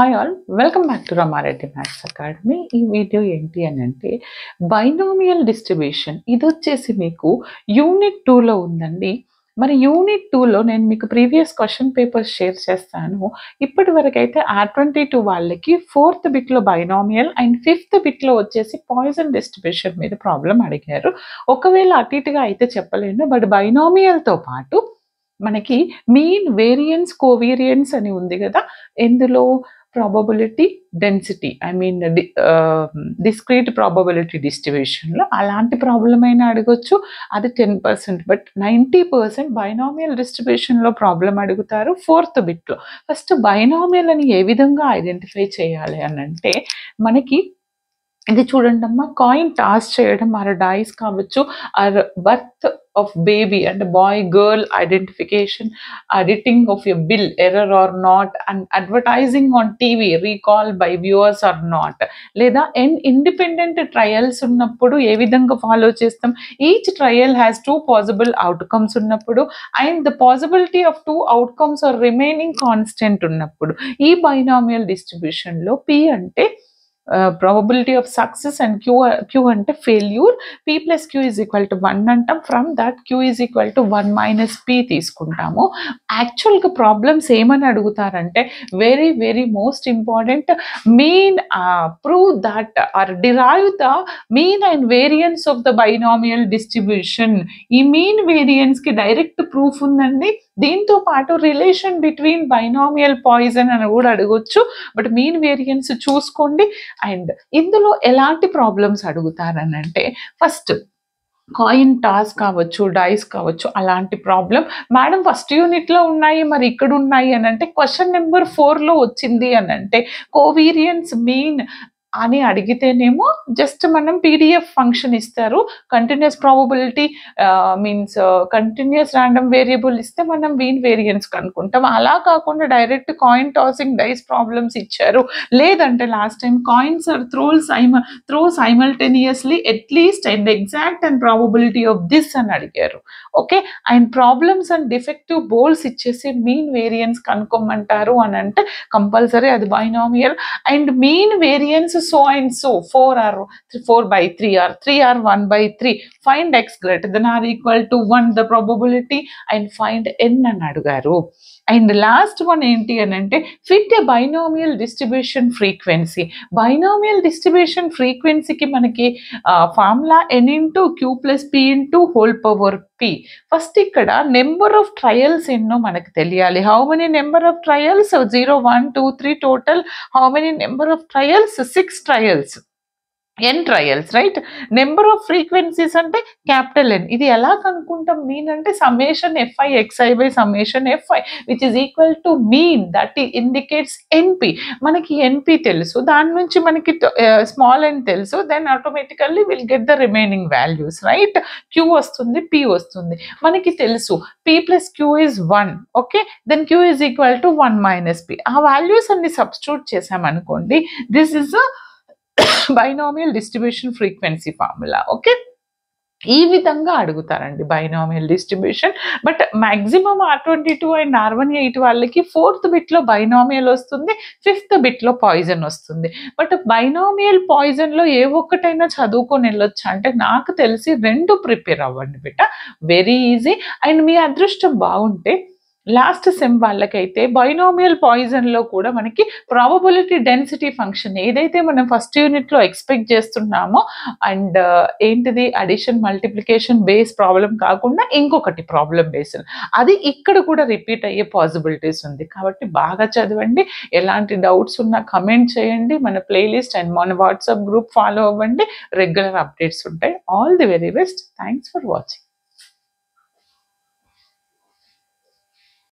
Hi all, welcome back to Rama Reddy maths academy. ఈ video ఏంటి అని అంటే బైనామియల్ డిస్ట్రిబ్యూషన్. ఇది వచ్చేసి మీకు యూనిట్ 2లో ఉందండి. మరి యూనిట్ 2లో నేను మీకు ప్రీవియస్ క్వశ్చన్ పేపర్స్ షేర్ చేస్తాను. ఇప్పటి వరకు అయితే R22 వాళ్ళకి 4th బిట్లో బైనామియల్ అండ్ 5th బిట్లో వచ్చేసి పాయిజన్ డిస్ట్రిబ్యూషన్ మీద ప్రాబ్లం అడిగారు. ఒకవేళ అటు ఇటుగా అయితే చెప్పలేను, బట్ బైనామియల్తో పాటు మనకి మీన్ వేరియన్స్ కోవేరియన్స్ అని ఉంది కదా, ఎందులో ప్రాబబిలిటీ డెన్సిటీ డిస్క్రీట్ ప్రాబబిలిటీ డిస్ట్రిబ్యూషన్లో అలాంటి ప్రాబ్లం అయినా అడగొచ్చు. అది 10%, బట్ 90% బైనామియల్ డిస్ట్రిబ్యూషన్లో ప్రాబ్లం అడుగుతారు 4th బిట్లో. ఫస్ట్ బైనామియల్ అని ఏ విధంగా ఐడెంటిఫై చేయాలి అని అంటే, మనకి ఇది చూడండి అమ్మా, కాయిన్ టాస్ చేయడం ఆర్ డైస్ కావచ్చు, or birth of baby and boy girl identification, editing of a bill error or not, and advertising on TV recall by viewers or not, లేదా ఇండిపెండెంట్ ట్రయల్స్ ఉన్నప్పుడు ఏ విధంగా ఫాలో చేస్తాం, each trial has 2 possible outcomes ఉన్నప్పుడు and the possibility of 2 outcomes are remaining constant ఉన్నప్పుడు. ఈ binomial డిస్ట్రిబ్యూషన్లో P అంటే probability of success and Q అంటే failure. P plus Q is equal to 1 అంటాం. From that Q is equal to 1 minus P తీసుకుంటాము. యాక్చువల్గా problems ఏమని అడుగుతారంటే, very most important, mean prove that or derive the mean and variance of the binomial distribution. ఈ mean వేరియన్స్కి direct proof ఉందండి. దీంతో పాటు రిలేషన్ బిట్వీన్ బైనామియల్ పాయిజన్ అని కూడా అడగొచ్చు, బట్ మీన్ వేరియన్స్ చూసుకోండి. అండ్ ఇందులో ఎలాంటి ప్రాబ్లమ్స్ అడుగుతారని అంటే, ఫస్ట్ కాయిన్ టాస్ కావచ్చు, డైస్ కావచ్చు, అలాంటి ప్రాబ్లం మేడం ఫస్ట్ యూనిట్లో ఉన్నాయి మరి ఇక్కడ ఉన్నాయి అని అంటే, క్వశ్చన్ నెంబర్ 4లో వచ్చింది అని అంటే కోవేరియన్స్ మీన్ అని అడిగితేనేమో జస్ట్ మనం పీడిఎఫ్ ఫంక్షన్ ఇస్తారు, continuous probability means continuous random variable ఇస్తే మనం మీన్ వేరియన్స్ కనుక్కుంటాం. అలా కాకుండా direct coin tossing dice problems ఇచ్చారు, లేదంటే last time coins are throw simultaneously at least and exact and probability of this అని అడిగారు. Okay, and problems and defective balls ఇచ్చేసి మీన్ వేరియన్స్ కనుక్కోమంటారు అని అంటే కంపల్సరీ అది binomial. And mean variance so and so 4/3 or 3 or 1/3, find x greater than or equal to 1 the probability and find n అని అడిగారు. And last one ఏంటి అని అంటే, fit a binomial distribution frequency. Binomial distribution ఫ్రీక్వెన్సీకి మనకి formula n into Q plus P into whole power P. First ఇక్కడ number of trials ఎన్నో మనకు తెలియాలి. How many number of trials? 0 1 2 3 total. How many number of trials? 6 trials, n trials, right. Number of frequencies అంటే capital N. ఇది ఎలా కనుక్కుంటాం mean అంటే summation Fi xi by summation Fi which is equal to mean, that indicates NP. మనకి NP తెలుసు, దాని నుంచి మనకి small n తెలుసు, then automatically will get the remaining values, right. Q వస్తుంది, P వస్తుంది, మనకి తెలుసు P plus Q is 1. Okay, then Q is equal to 1 minus P. ఆ వాల్యూస్ అన్ని సబ్స్టిట్యూట్ చేసామనుకోండి, this is a binomial distribution frequency formula. Okay, ఈ విధంగా అడుగుతారండి binomial distribution. But maximum R22 and R18 వాళ్ళకి 4th బిట్లో బైనామియల్ వస్తుంది, 5th బిట్లో poison వస్తుంది. బట్ బైనామియల్ పాయిజన్లో ఏ ఒక్కటైనా చదువుకొని వెళ్ళొచ్చు అంటే, నాకు తెలిసి 2 ప్రిపేర్ అవ్వండి బిడ్డ, వెరీ ఈజీ. అండ్ మీ అదృష్టం బాగుంటే లాస్ట్ సెమ్ వాళ్ళకైతే బైనామియల్ పాయిజన్లో కూడా మనకి ప్రాబబిలిటీ డెన్సిటీ ఫంక్షన్ ఏదైతే మనం ఫస్ట్ యూనిట్లో ఎక్స్పెక్ట్ చేస్తున్నామో, అండ్ ఏంటిది అడిషన్ మల్టిప్లికేషన్ బేస్ ప్రాబ్లం కాకుండా ఇంకొకటి ప్రాబ్లం బేస్డ్, అది ఇక్కడ కూడా రిపీట్ అయ్యే పాసిబిలిటీస్ ఉంది. కాబట్టి బాగా చదవండి, ఎలాంటి డౌట్స్ ఉన్నా కమెంట్ చేయండి, మన ప్లేలిస్ట్ అండ్ మన వాట్సాప్ గ్రూప్ ఫాలో అవ్వండి, రెగ్యులర్ అప్డేట్స్ ఉంటాయి. All the very best, thanks for watching.